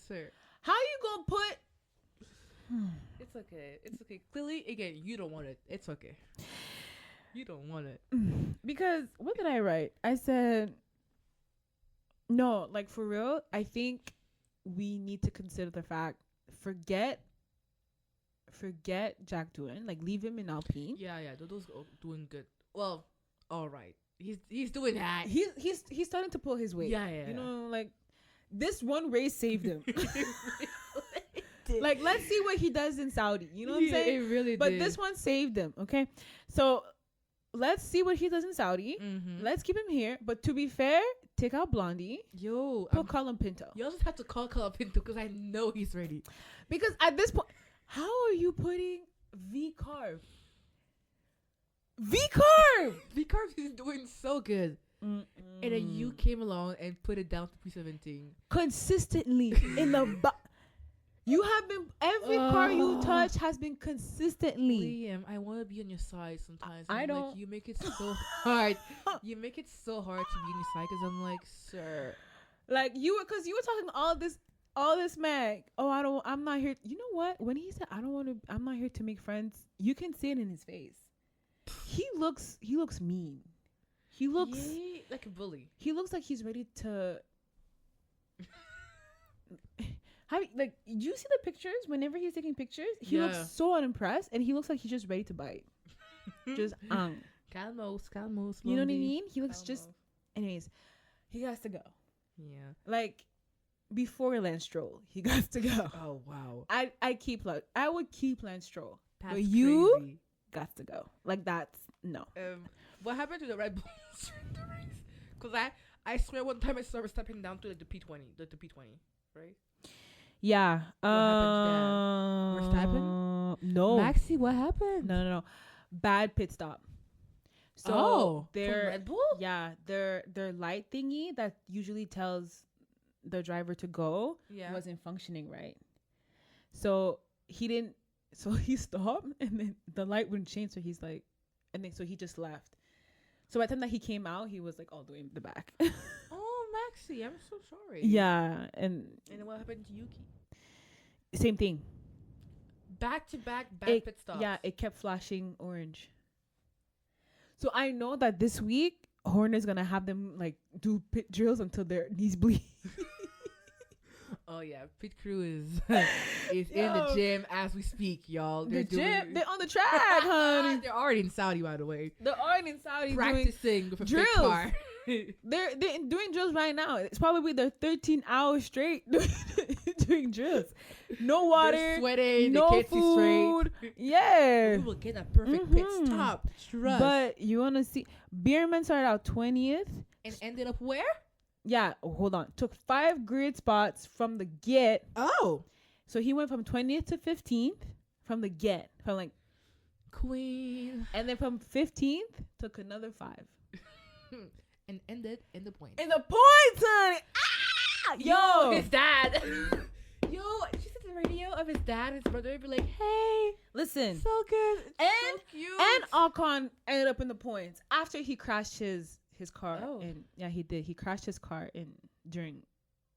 Sir, how you gonna put? It's okay. Clearly, again, you don't want it. It's okay. You don't want it. Because what did I write? I said, no, like for real, I think we need to consider the fact, forget Jack Doohan. Like, leave him in Alpine. Yeah. Dodo's doing good. Well, all right. He's doing that. He's starting to pull his weight. Yeah. You know, like, this one race saved him. Like, let's see what he does in Saudi. You know what I'm saying? It really but did. This one saved him. Okay, so let's see what he does in Saudi. Mm-hmm. Let's keep him here. But to be fair, take out Blondie. Put Colin Pinto. You also have to call Colin Pinto because I know he's ready. Because at this point, how are you putting V-Carb? V-Carb is doing so good. And then you came along and put it down to P17 consistently in the. You have been, every car you touch has been consistently. Liam, I want to be on your side sometimes. I don't. Like, you make it so hard. You make it so hard to be on your side because I'm like, sir. Like, because you were talking all this mag. Oh, I'm not here. You know what? When he said, I'm not here to make friends, you can see it in his face. He looks mean. He looks like a bully. He looks like he's ready to. Like, you see the pictures? Whenever he's taking pictures, he looks so unimpressed, and he looks like he's just ready to bite. Just calmos. You know what I mean? He looks just. Anyways, he has to go. Yeah. Like, before Lance Stroll, he got to go. Oh wow. I would keep Lance Stroll, that's but you crazy. Got to go. Like, that's no. What happened to the Red Bulls during the race? Because I swear one time I saw stepping down to the P20, the P20, right? Yeah. What happened to that? No. Maxi, what happened? No. Bad pit stop. So from their Red Bull. their light thingy that usually tells the driver to go wasn't functioning right. So he didn't. So he stopped, and then the light wouldn't change. So he's like, and then so he just left. So by the time that he came out, he was like all the way in the back. Oh, Maxi, I'm so sorry. Yeah, and then what happened to Yuki? same thing. Back to back pit stops. Yeah, it kept flashing orange. So I know that this week Horner's gonna have them like do pit drills until their knees bleed. Oh yeah, pit crew is in the gym as we speak, y'all. They're on the track, honey. They're already in Saudi, by the way. They're already in Saudi practicing with a drills. pit car. They're doing drills right now. It's probably their 13 hours straight doing drills. No water, they're sweating, no they can't food. See straight. Yeah, we will get a perfect pit stop. Trust. But you wanna see? Bierman started out 20th and ended up where? Yeah, hold on. Took 5 grid spots from the get. Oh, so he went from 20th to 15th from the get. From like Queen, and then from 15th took another 5. And ended in the points. In the points, honey. Ah! Yo, his dad. Yo, she said the radio of his dad and his brother would be like, hey, listen. So good. And so cute. And Ocon ended up in the points after he crashed his car. Oh. And yeah, he did. He crashed his car during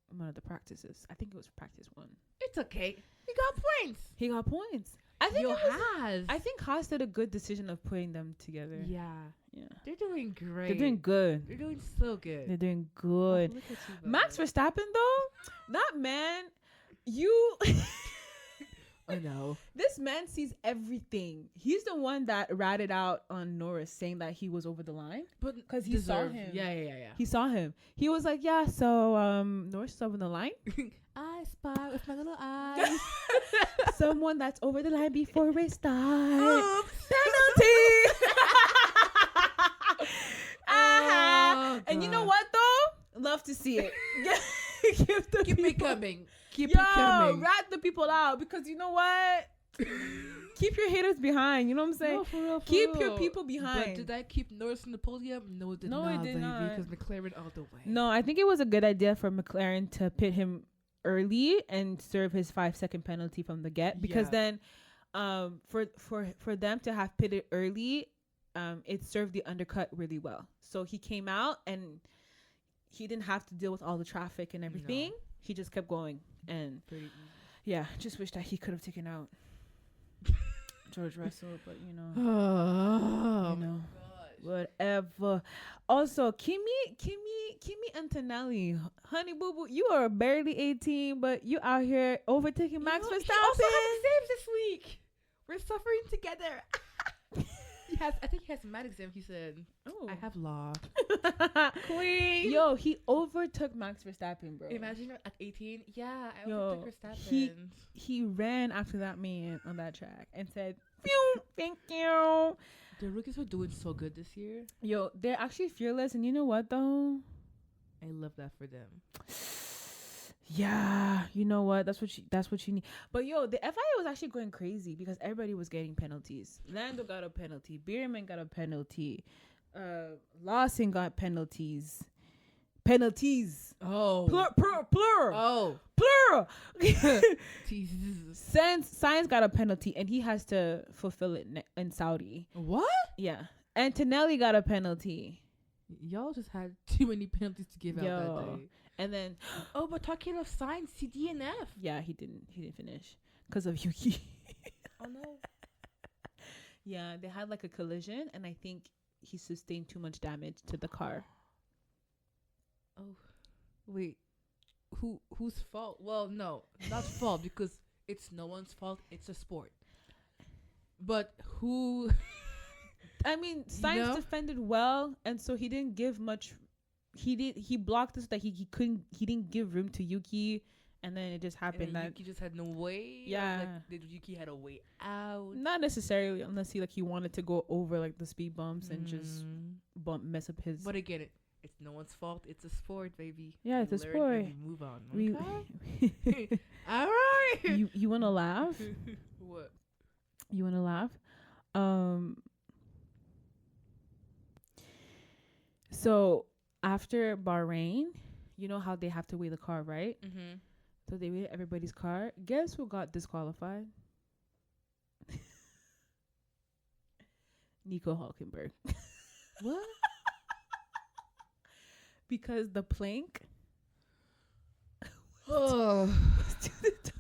one of the practices. I think it was practice 1. It's okay. He got points. I think Haas did a good decision of putting them together. Yeah. They're doing great. They're doing good. They're doing so good. They're doing good. Oh, you, Max Verstappen, though, that man, I know. This man sees everything. He's the one that ratted out on Norris saying that he was over the line. But because he saw him. Yeah. He saw him. He was like, yeah, so Norris is over the line. I spy with my little eyes. Someone that's over the line before race start. Penalty! Oh, and you know what, though? Love to see it. Keep it coming. Keep it coming. Rat the people out, because you know what? Keep your haters behind. You know what I'm saying? No, for real, keep your people behind. But did that keep Norris in the podium? No, it did not, baby. Because McLaren all the way. No, I think it was a good idea for McLaren to pit him early and serve his 5-second penalty from the get, because then for them to have pitted early, it served the undercut really well. So he came out and he didn't have to deal with all the traffic and everything. No. He just kept going, and just wish that he could have taken out George Russell, but you know, whatever. Also, Kimi Antonelli, honey boo boo, you are barely 18, but you out here overtaking Max Verstappen. He also had saves this week. We're suffering together. I think he has mad exam. He said, "Oh, I have law." Queen. Yo, he overtook Max Verstappen, bro. Imagine at 18. Yeah, I overtook Verstappen. He ran after that man on that track and said, "Phew, thank you." The rookies are doing so good this year. Yo, they're actually fearless, and you know what though? I love that for them. Yeah, you know what? That's what you need. But yo, the FIA was actually going crazy because everybody was getting penalties. Lando got a penalty. Bierman got a penalty. Larson got penalties. Oh, plural. Oh, plural. Jesus. Sainz got a penalty, and he has to fulfill it in Saudi. What? Yeah. Antonelli got a penalty. Y'all just had too many penalties to give out that day. And then, but talking of Sainz, CD and F. Yeah, he didn't finish because of Yuki. Oh no. Yeah, they had like a collision, and I think he sustained too much damage to the car. Oh, wait, whose fault? Well, no, not fault, because it's no one's fault. It's a sport. But who? I mean, Sainz defended well, and so he didn't give much. He blocked us that he didn't give room to Yuki, and then it just happened that Yuki just had no way. Yeah, Yuki had a way out. Not necessarily, unless he wanted to go over like the speed bumps and just mess up his. But again, it's no one's fault. It's a sport, baby. Yeah, it's a sport. We move on. Okay? All right. You wanna laugh? What? You wanna laugh? So after Bahrain, you know how they have to weigh the car, right? Mm-hmm. So they weighed everybody's car. Guess who got disqualified? Nico Hulkenberg. What? Because the plank Oh. was to the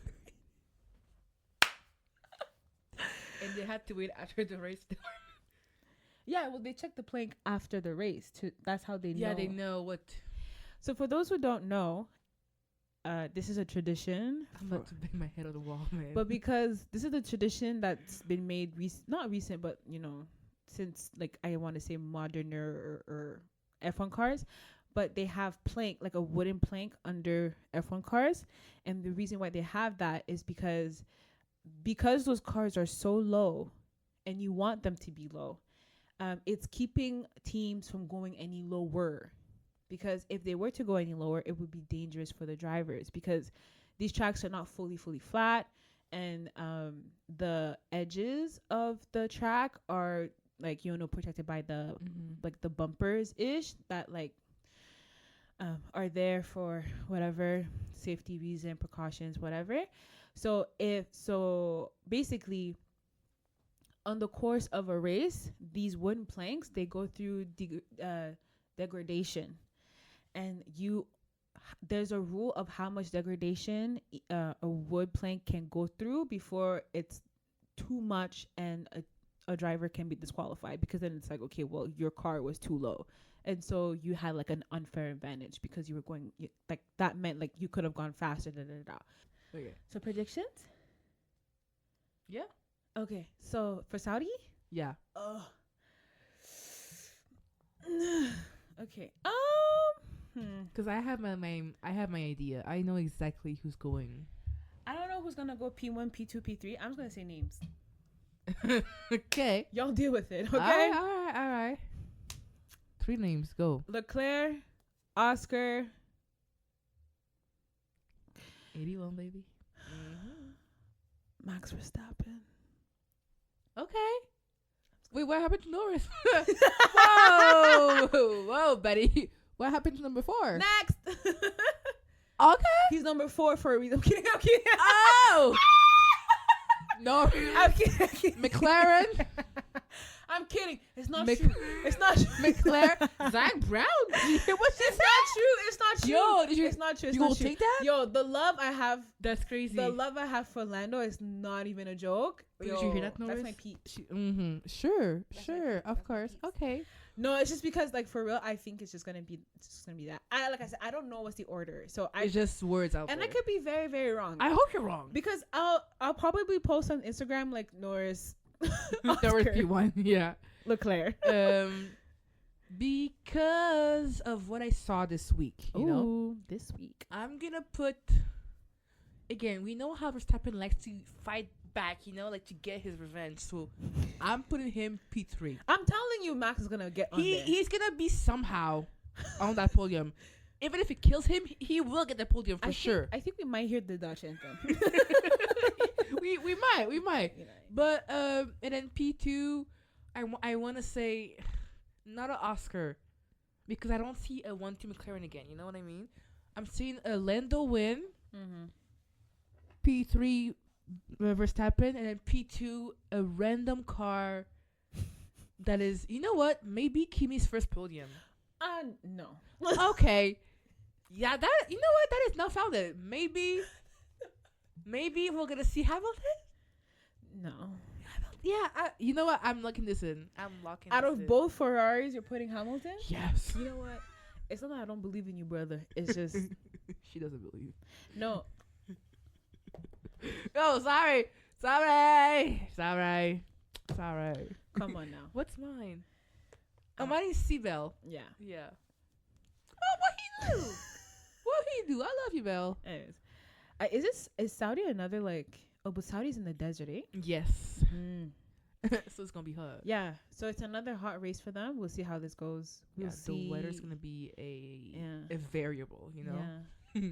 And they had to wait after the race. Yeah, well, they checked the plank after the race. That's how they know. Yeah, they know what. So for those who don't know, this is a tradition. I'm about to bang my head on the wall, man. But because this is a tradition that's been made, not recent, but, since, like, I want to say moderner or F1 cars. But they have plank, like a wooden plank under F1 cars. And the reason why they have that is because those cars are so low and you want them to be low. It's keeping teams from going any lower, because if they were to go any lower, it would be dangerous for the drivers, because these tracks are not fully flat, and the edges of the track are like, protected by the like the bumpers ish that like are there for whatever safety reason, precautions, whatever. So basically, on the course of a race, these wooden planks, they go through degradation, and there's a rule of how much degradation a wood plank can go through before it's too much and a driver can be disqualified, because then it's like, okay, well, your car was too low, and so you had like an unfair advantage because you were going like that meant like you could have gone faster. Okay. So predictions? Yeah. Okay, so for Saudi? Yeah. Okay. Because I have my idea. I know exactly who's going. I don't know who's gonna go P1, P2, P3. I'm just gonna say names. Okay. Y'all deal with it, okay? All right. 3 names, go. Leclerc, Oscar, 81, baby. Max Verstappen. Okay. Wait, what happened to Norris? Whoa, Betty. What happened to number 4? Next. Okay. He's number 4 for a reason. I'm kidding. Oh. No. I'm kidding. McLaren. I'm kidding. It's not true. It's not true. McLaren. Zach Brown. What's It's not true. It's not true. Yo, it's not true. It's you not gonna true. take that? Yo, the love I have. That's crazy. The love I have for Lando is not even a joke. Did you hear that, Norris? That's my peach. Sure. That's Of course. peach. Okay. No, it's just because, like, for real, I think it's just gonna be that. Like I said, I don't know what's the order, so It's just words out and there. I could be very, very wrong. I hope you're wrong. Because I'll probably post on Instagram like Norris, Norris P1. Yeah. Leclerc. Because of what I saw this week, you know, this week. I'm gonna put. Again, we know how Verstappen likes to fight back, like to get his revenge. So I'm putting him P3. I'm telling you, Max is gonna get on there. He's gonna be somehow on that podium. Even if it kills him, he will get the podium for sure. I think we might hear the Dutch anthem. we might. But and then P2, I want to say not an Oscar, because I don't see a 1-2 McLaren again. You know what I mean? I'm seeing a Lando win. Mm-hmm. P3 Verstappen, and then P2 a random car that is, you know what? Maybe Kimi's first podium. No. Okay. Yeah, that, you know what? That is not founded. Maybe we're gonna see Hamilton. No. Yeah, you know what? I'm locking this in. Out of both Ferraris, you're putting Hamilton? Yes. You know what? It's not that I don't believe in you, brother. It's just she doesn't believe. No. Oh, sorry. Come on now. What's mine? Oh, mine is Seabell. Yeah. Oh, what he do? I love you, Bell. Anyways, is Saudi another like? Oh, but Saudi's in the desert, eh? Yes. So it's gonna be hot. Yeah. So it's another hot race for them. We'll see how this goes. We'll see. The weather's gonna be a variable, you know. Yeah.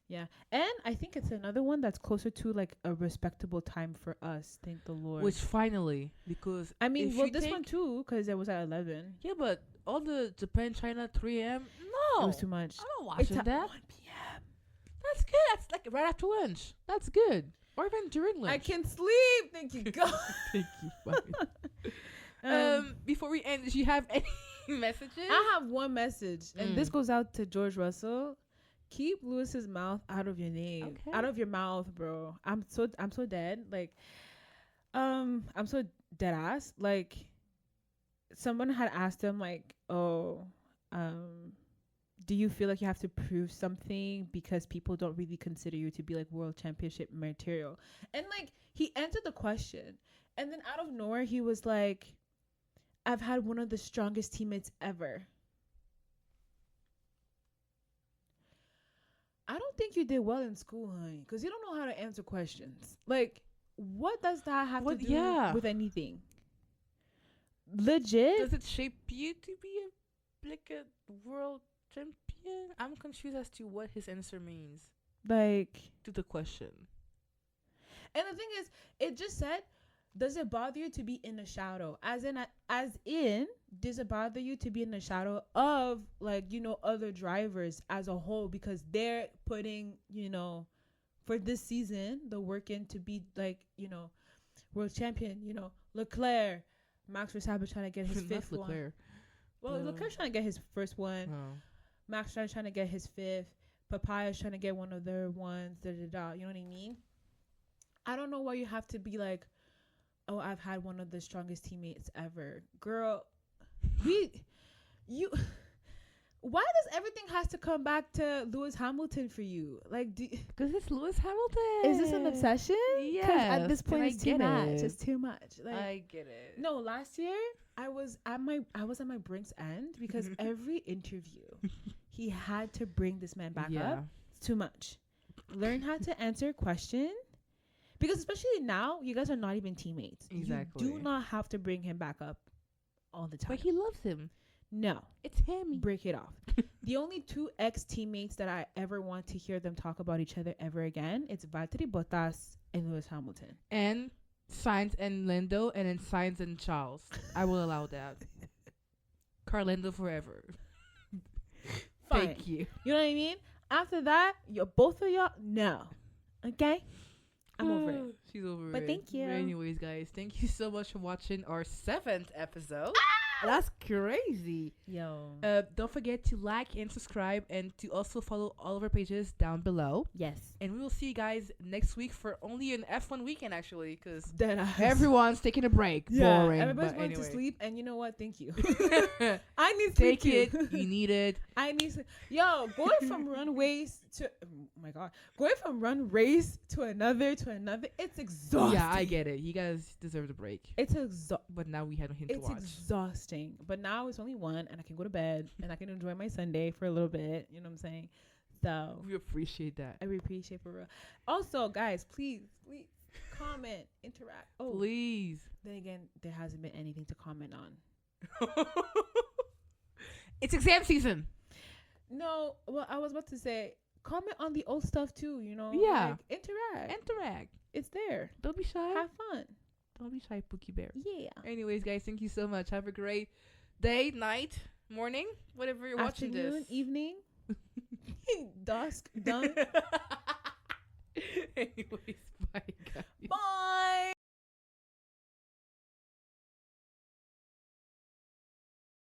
Yeah. And I think it's another one that's closer to like a respectable time for us. Thank the Lord. Which finally, because I mean, if well, you this think, one too, because it was at 11. yeah, but all the Japan, China, 3 a.m. It No, was too much. I'm not It's watching at that. 1 p.m. That's good. That's like right after lunch. That's good. Or even during lunch. I can sleep. Thank you, God. Thank you. Before we end, do you have any messages? I have one message, and this Mm. goes out to George Russell. Keep Lewis's mouth out of your name, Okay. out of your mouth, bro. I'm so dead. Like, I'm so dead ass. Like, someone had asked him, like, oh, do you feel like you have to prove something because people don't really consider you to be like world championship material? And like, he answered the question, and then out of nowhere, he was like, I've had one of the strongest teammates ever. I don't think you did well in school, honey, because you don't know how to answer questions. Like, what does that have to do with anything? Legit? Does it shape you to be like a world champion? I'm confused as to what his answer means Like, to the question. and the thing is, it just said, does it bother you to be in the shadow? As in, does it bother you to be in the shadow of, like, you know, other drivers as a whole, because they're putting, you know, for this season, the work in to be like, you know, world champion, you know, Leclerc, Max Verstappen trying to get his fifth one. Well, Leclerc's trying to get his first one. Oh. Max trying to get his fifth. Papaya's trying to get one of their ones. You know what I mean? I don't know why you have to be like, oh, I've had one of the strongest teammates ever. Girl, why does everything has to come back to Lewis Hamilton for you? Like, Because it's Lewis Hamilton. is this an obsession? Yeah. At this point, it's too much. It's too much. Like, I get it. no, last year I was at my brink's end because every interview he had to bring this man back up. It's too much. Learn how to answer a question. Because especially now, you guys are not even teammates. Exactly. You do not have to bring him back up all the time. But he loves him. No. It's him. Break it off. The only two ex-teammates that I ever want to hear them talk about each other ever again, it's Valtteri Bottas and Lewis Hamilton. And Sainz and Lando, and then Sainz and Charles. I will allow that. Carlando forever. Fine. Thank you. You know what I mean? After that, both of y'all, no. Okay? I'm over it. She's over it. But thank you. But anyways, guys, thank you so much for watching our 7th episode. That's crazy. Yo. Don't forget to like and subscribe, and to also follow all of our pages down below. Yes. And we will see you guys next week for only an F1 weekend, actually, because Deadass. everyone's taking a break. Yeah, Boring. everybody's but going anyway. to sleep, and you know what? Thank you. I need sleep Take it. too. You need it. I need sleep. Yo, going from run race to going from run race to another, it's exhausting. Yeah, I get it. You guys deserve a break. It's exhausting. But now we have him to It's watch. exhausting. But now it's only one, and I can go to bed, and I can enjoy my Sunday for a little bit. You know what I'm saying? So We appreciate that. I really appreciate for real. Also, guys, please comment, interact. Oh, Please. then again, there hasn't been anything to comment on. It's exam season. No, well, I was about to say, comment on the old stuff too, you know? Yeah. Like, Interact. It's there. Don't be shy. Have fun. Don't be shy, Pookie Bear. Yeah. Anyways, guys, thank you so much. Have a great day, night, morning, whatever you're watching Afternoon, this. evening, dusk, done. Anyways, bye, guys. Bye.